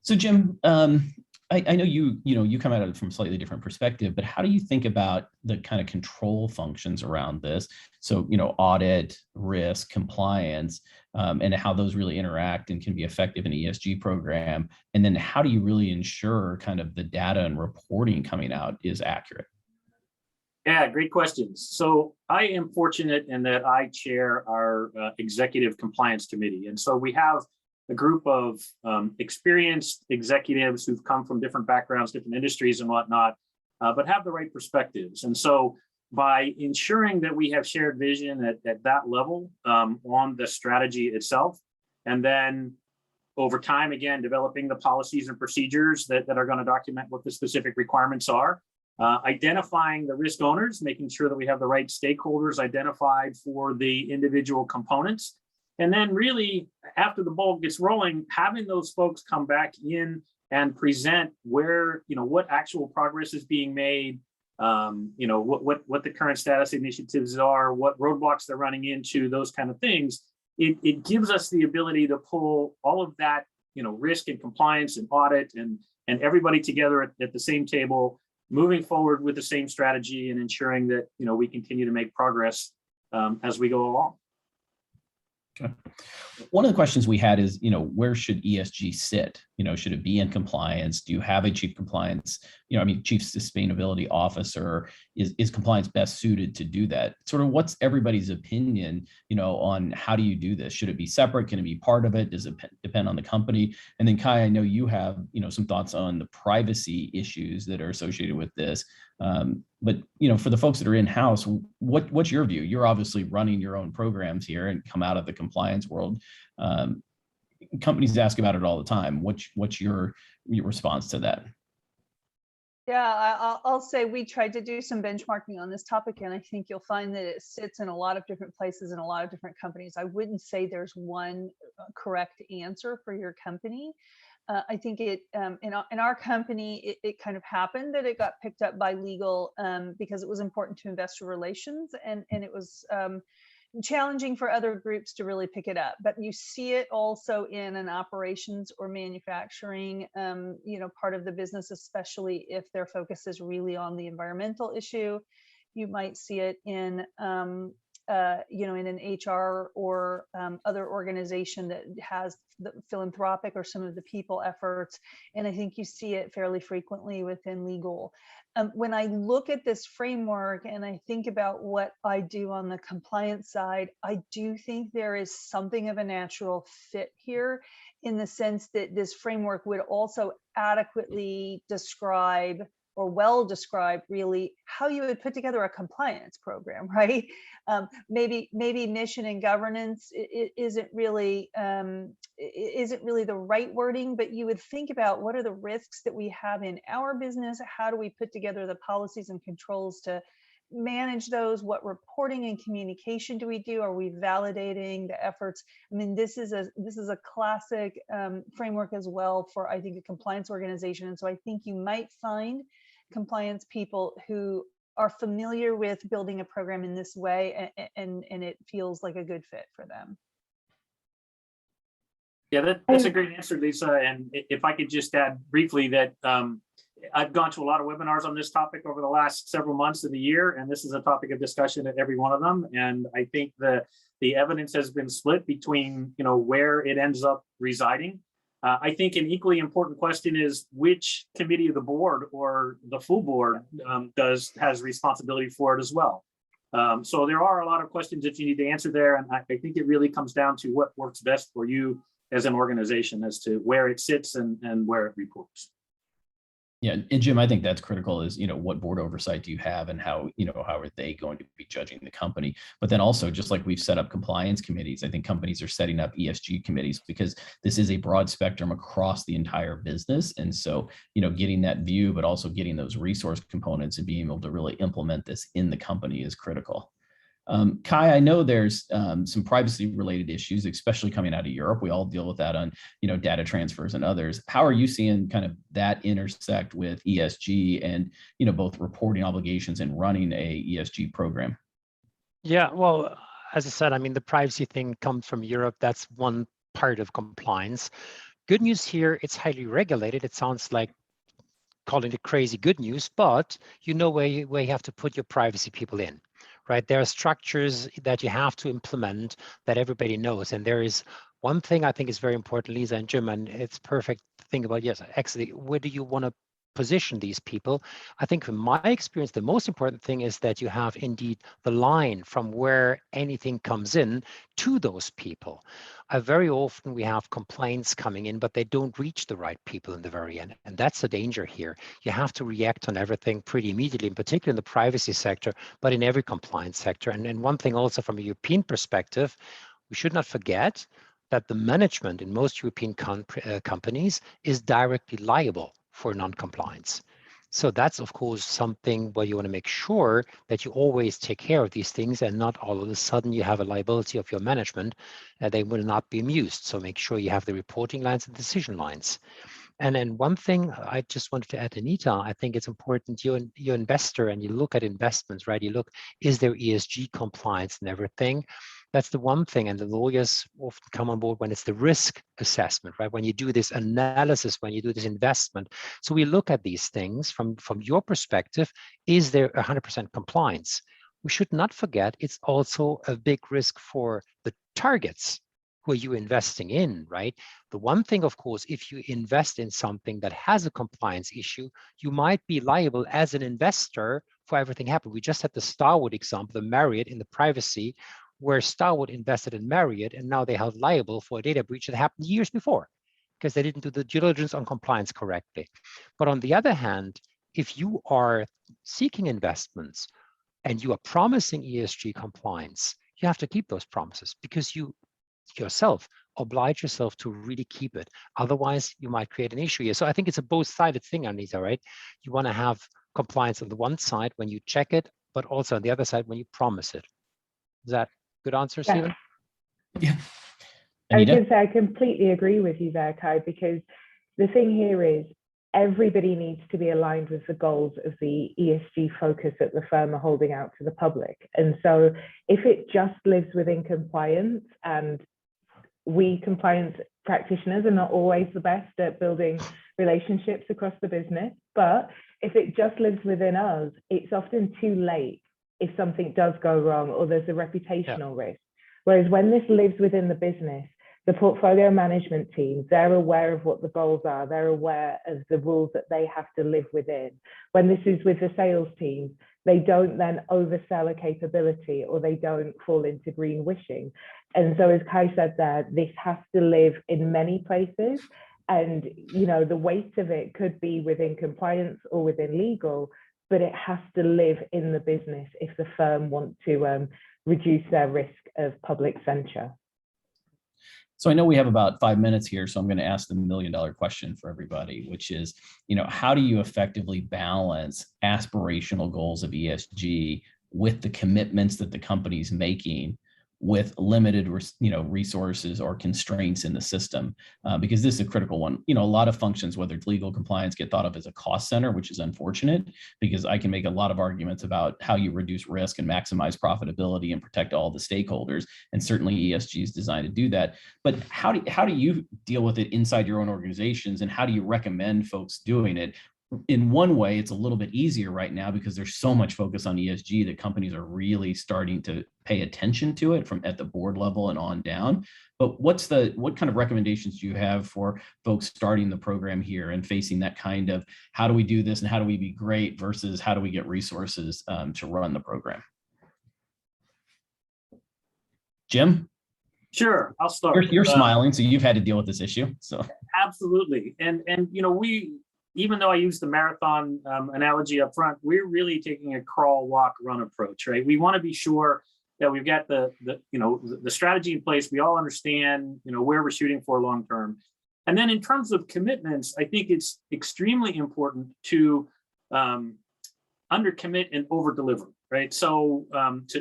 So Jim, I know you come at it from a slightly different perspective, but how do you think about the kind of control functions around this? So, audit, risk, compliance, and how those really interact and can be effective in an ESG program. And then how do you really ensure kind of the data and reporting coming out is accurate? Yeah, great questions. So I am fortunate in that I chair our executive compliance committee. And so we have a group of experienced executives who've come from different backgrounds, different industries and whatnot, but have the right perspectives. And so by ensuring that we have shared vision at that level on the strategy itself, and then over time, again, developing the policies and procedures that are going to document what the specific requirements are, identifying the risk owners, making sure that we have the right stakeholders identified for the individual components. And then really, after the ball gets rolling, having those folks come back in and present where, what actual progress is being made, what the current status initiatives are, what roadblocks they're running into, those kind of things. It gives us the ability to pull all of that, risk and compliance and audit and everybody together at the same table, moving forward with the same strategy and ensuring that, we continue to make progress as we go along. Okay. One of the questions we had is, where should ESG sit? Should it be in compliance? Do you have a chief compliance, chief sustainability officer? Is compliance best suited to do that? Sort of what's everybody's opinion, on how do you do this? Should it be separate? Can it be part of it? Does it depend on the company? And then Kai, I know you have, some thoughts on the privacy issues that are associated with this. But for the folks that are in-house, what's your view? You're obviously running your own programs here and come out of the compliance world. Companies ask about it all the time. What's your response to that? Yeah, I'll say we tried to do some benchmarking on this topic, and I think you'll find that it sits in a lot of different places in a lot of different companies. I wouldn't say there's one correct answer for your company. I think it in our company, it kind of happened that it got picked up by legal because it was important to investor relations, and it was challenging for other groups to really pick it up. But you see it also in an operations or manufacturing, part of the business, especially if their focus is really on the environmental issue. You might see it in in an HR or other organization that has the philanthropic or some of the people efforts. And I think you see it fairly frequently within legal. When I look at this framework and I think about what I do on the compliance side, I do think there is something of a natural fit here in the sense that this framework would also adequately describe or well describe really how you would put together a compliance program, right? Maybe mission and governance isn't really the right wording, but you would think about what are the risks that we have in our business? How do we put together the policies and controls to manage those? What reporting and communication do we do? Are we validating the efforts? I mean, this is a classic framework as well for, I think, a compliance organization. And so I think you might find compliance people who are familiar with building a program in this way, and it feels like a good fit for them. Yeah, that's a great answer, Lisa. And if I could just add briefly that I've gone to a lot of webinars on this topic over the last several months of the year, and this is a topic of discussion at every one of them. And I think the evidence has been split between where it ends up residing. I think an equally important question is which committee of the board or the full board has responsibility for it as well. So there are a lot of questions that you need to answer there, and I think it really comes down to what works best for you as an organization as to where it sits and where it reports. Yeah, and Jim, I think that's critical is, what board oversight do you have and how are they going to be judging the company? But then also, just like we've set up compliance committees, I think companies are setting up ESG committees because this is a broad spectrum across the entire business. And so, getting that view, but also getting those resource components and being able to really implement this in the company is critical. Kai, I know there's some privacy related issues, especially coming out of Europe. We all deal with that on, data transfers and others. How are you seeing kind of that intersect with ESG and, both reporting obligations and running a ESG program? Yeah, well, as I said, I mean, the privacy thing comes from Europe. That's one part of compliance. Good news here, it's highly regulated. It sounds like calling it crazy good news, but you know where you have to put your privacy people in, right? There are structures that you have to implement that everybody knows. And there is one thing I think is very important, Lisa and Jim, and it's perfect to think about, yes, actually, where do you want to position these people? I think from my experience, the most important thing is that you have indeed the line from where anything comes in to those people. Very often we have complaints coming in, but they don't reach the right people in the very end. And that's the danger here. You have to react on everything pretty immediately, in particular in the privacy sector, but in every compliance sector. And one thing also from a European perspective, we should not forget that the management in most European companies is directly liable for non-compliance. So that's, of course, something where you want to make sure that you always take care of these things and not all of a sudden you have a liability of your management. They will not be amused. So make sure you have the reporting lines and decision lines. And then one thing I just wanted to add, Anita, I think it's important, you're an investor and you look at investments, right? You look, is there ESG compliance and everything? That's the one thing, and the lawyers often come on board when it's the risk assessment, right? When you do this analysis, when you do this investment. So we look at these things from your perspective, is there 100% compliance? We should not forget it's also a big risk for the targets who are you investing in, right? The one thing, of course, if you invest in something that has a compliance issue, you might be liable as an investor for everything happening. We just had the Starwood example, the Marriott in the privacy, where Starwood invested in Marriott and now they held liable for a data breach that happened years before because they didn't do the due diligence on compliance correctly. But on the other hand, if you are seeking investments and you are promising ESG compliance, you have to keep those promises because you yourself oblige yourself to really keep it. Otherwise, you might create an issue here. So I think it's a both-sided thing, Anita, right? You want to have compliance on the one side when you check it, but also on the other side when you promise it. Is that a good answer, Stephen? Yeah. I was Anita? going to say, I completely agree with you there, Kai, because the thing here is everybody needs to be aligned with the goals of the ESG focus that the firm are holding out to the public. And so if it just lives within compliance, and we compliance practitioners are not always the best at building relationships across the business, but if it just lives within us, it's often too late if something does go wrong or there's a reputational risk. Whereas when this lives within the business, the portfolio management team, they're aware of what the goals are. They're aware of the rules that they have to live within. When this is with the sales team, they don't then oversell a capability or they don't fall into green wishing. And so as Kai said there, this has to live in many places. And, you know, the weight of it could be within compliance or within legal, but it has to live in the business if the firm want to reduce their risk of public censure. So I know we have about 5 minutes here, so I'm going to ask the $1 million question for everybody, which is, you know, how do you effectively balance aspirational goals of ESG with the commitments that the company's making with limited, resources or constraints in the system? Because this is a critical one. You know, a lot of functions, whether it's legal compliance, get thought of as a cost center, which is unfortunate because I can make a lot of arguments about how you reduce risk and maximize profitability and protect all the stakeholders. And certainly ESG is designed to do that. But how do you deal with it inside your own organizations, and how do you recommend folks doing it? In one way, it's a little bit easier right now because there's so much focus on ESG that companies are really starting to pay attention to it from at the board level and on down. But what kind of recommendations do you have for folks starting the program here and facing that kind of how do we do this and how do we be great versus how do we get resources to run the program? Jim? Sure, I'll start. You're smiling, so you've had to deal with this issue. So absolutely, and you know, even though I use the marathon analogy up front, we're really taking a crawl, walk, run approach, right? We want to be sure that we've got the strategy in place. We all understand, where we're shooting for long term. And then in terms of commitments, I think it's extremely important to undercommit and over deliver, right? So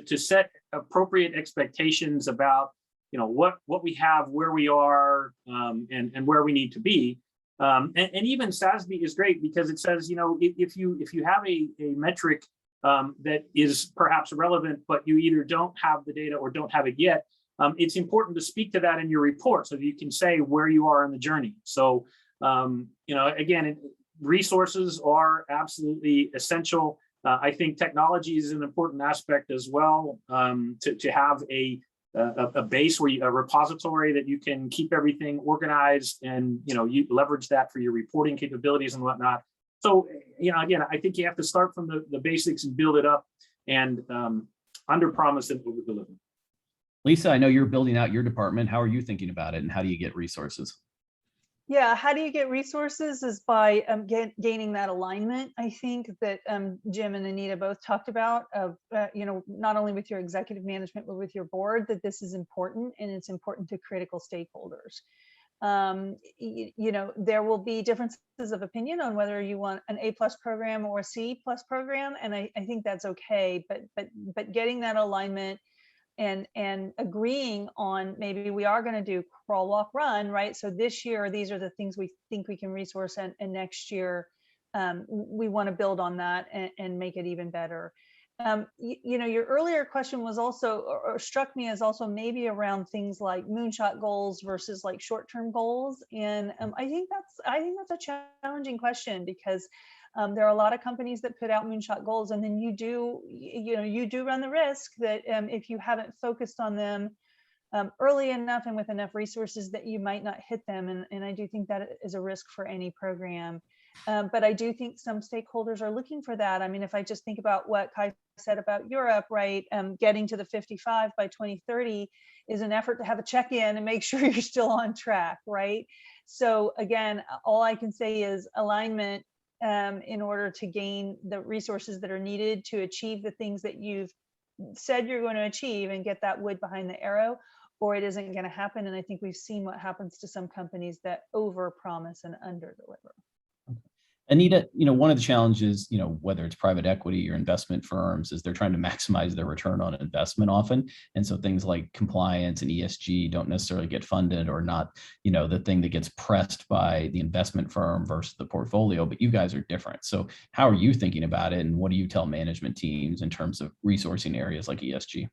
to set appropriate expectations about, what we have, where we are, and where we need to be. And even SASB is great because it says, if you have a metric that is perhaps relevant, but you either don't have the data or don't have it yet, it's important to speak to that in your report so that you can say where you are in the journey. So, again, resources are absolutely essential. I think technology is an important aspect as well, to have a base where a repository that you can keep everything organized, and you leverage that for your reporting capabilities and whatnot. So again, I think you have to start from the basics and build it up, and under promise and over deliver. Lisa, I know you're building out your department. How are you thinking about it, and how do you get resources? Yeah, how do you get resources is by gaining that alignment. I think that Jim and Anita both talked about, not only with your executive management, but with your board, that this is important, and it's important to critical stakeholders. There will be differences of opinion on whether you want an A+ program or a C+ program, and I think that's okay. But getting that alignment and agreeing on, maybe we are going to do crawl, walk, run, right? So this year, these are the things we think we can resource, and next year we want to build on that and make it even better. Your earlier question was also, or struck me as also, maybe around things like moonshot goals versus like short-term goals. And I think that's a challenging question, because there are a lot of companies that put out moonshot goals, and then you do run the risk that if you haven't focused on them early enough and with enough resources, that you might not hit them. And I do think that is a risk for any program. But I do think some stakeholders are looking for that. I mean, if I just think about what Kai said about Europe, right? Getting to the 55 by 2030 is an effort to have a check-in and make sure you're still on track, right? So again, all I can say is alignment in order to gain the resources that are needed to achieve the things that you've said you're going to achieve, and get that wood behind the arrow, or it isn't going to happen. And I think we've seen what happens to some companies that over-promise and under-deliver. Anita, one of the challenges, whether it's private equity or investment firms, is they're trying to maximize their return on investment often. And so things like compliance and ESG don't necessarily get funded, or not, the thing that gets pressed by the investment firm versus the portfolio, but you guys are different. So how are you thinking about it, and what do you tell management teams in terms of resourcing areas like ESG?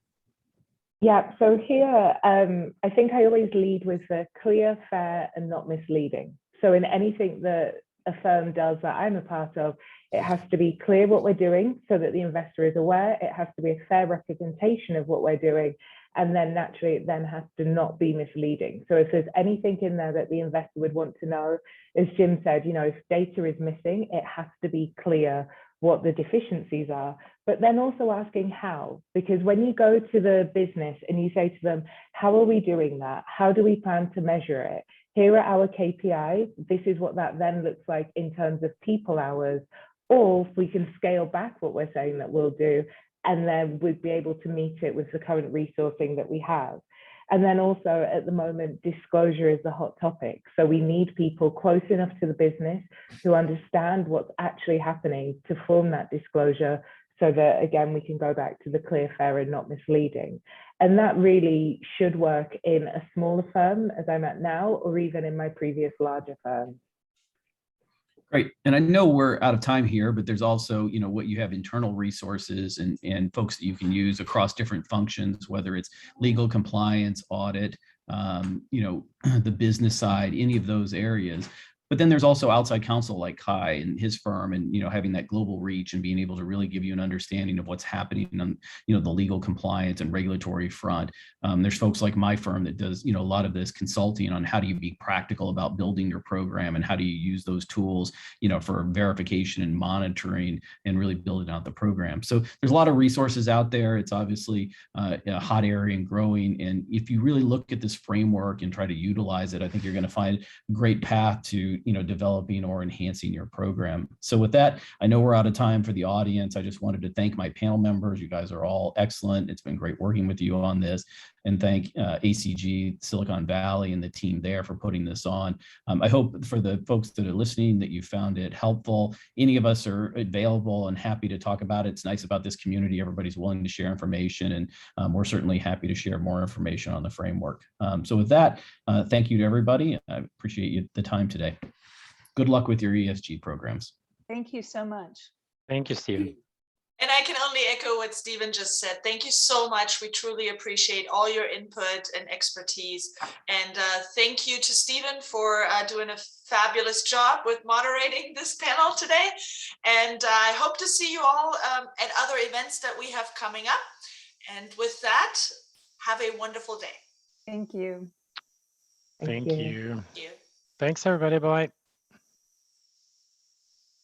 Yeah, so here, I think I always lead with the clear, fair, and not misleading. So in anything that a firm does that I'm a part of, it has to be clear what we're doing so that the investor is aware. It has to be a fair representation of what we're doing. And then naturally, it then has to not be misleading. So if there's anything in there that the investor would want to know, as Jim said, if data is missing, it has to be clear what the deficiencies are, but then also asking how. Because when you go to the business and you say to them, how are we doing that? How do we plan to measure it? Here are our KPIs. This is what that then looks like in terms of people hours. Or we can scale back what we're saying that we'll do, and then we'd be able to meet it with the current resourcing that we have. And then also at the moment, disclosure is the hot topic. So we need people close enough to the business to understand what's actually happening to form that disclosure, so that, again, we can go back to the clear, fair, and not misleading. And that really should work in a smaller firm as I'm at now, or even in my previous larger firm. Great. And I know we're out of time here, but there's also, what you have internal resources and folks that you can use across different functions, whether it's legal, compliance, audit, the business side, any of those areas. But then there's also outside counsel like Kai and his firm, and having that global reach and being able to really give you an understanding of what's happening on the legal, compliance, and regulatory front. There's folks like my firm that does a lot of this consulting on how do you be practical about building your program, and how do you use those tools for verification and monitoring, and really building out the program. So there's a lot of resources out there. It's obviously a hot area and growing. And if you really look at this framework and try to utilize it, I think you're going to find a great path to developing or enhancing your program. So with that, I know we're out of time for the audience. I just wanted to thank my panel members. You guys are all excellent. It's been great working with you on this, and thank ACG Silicon Valley and the team there for putting this on. I hope for the folks that are listening that you found it helpful. Any of us are available and happy to talk about it. It's nice about this community. Everybody's willing to share information, and we're certainly happy to share more information on the framework. So with that, thank you to everybody. I appreciate the time today. Good luck with your ESG programs. Thank you so much. Thank you, Stephen. And I can only echo what Stephen just said. Thank you so much. We truly appreciate all your input and expertise. And thank you to Stephen for doing a fabulous job with moderating this panel today. And I hope to see you all at other events that we have coming up. And with that, have a wonderful day. Thank you. Thank you. Thank you. Thanks, everybody. Bye.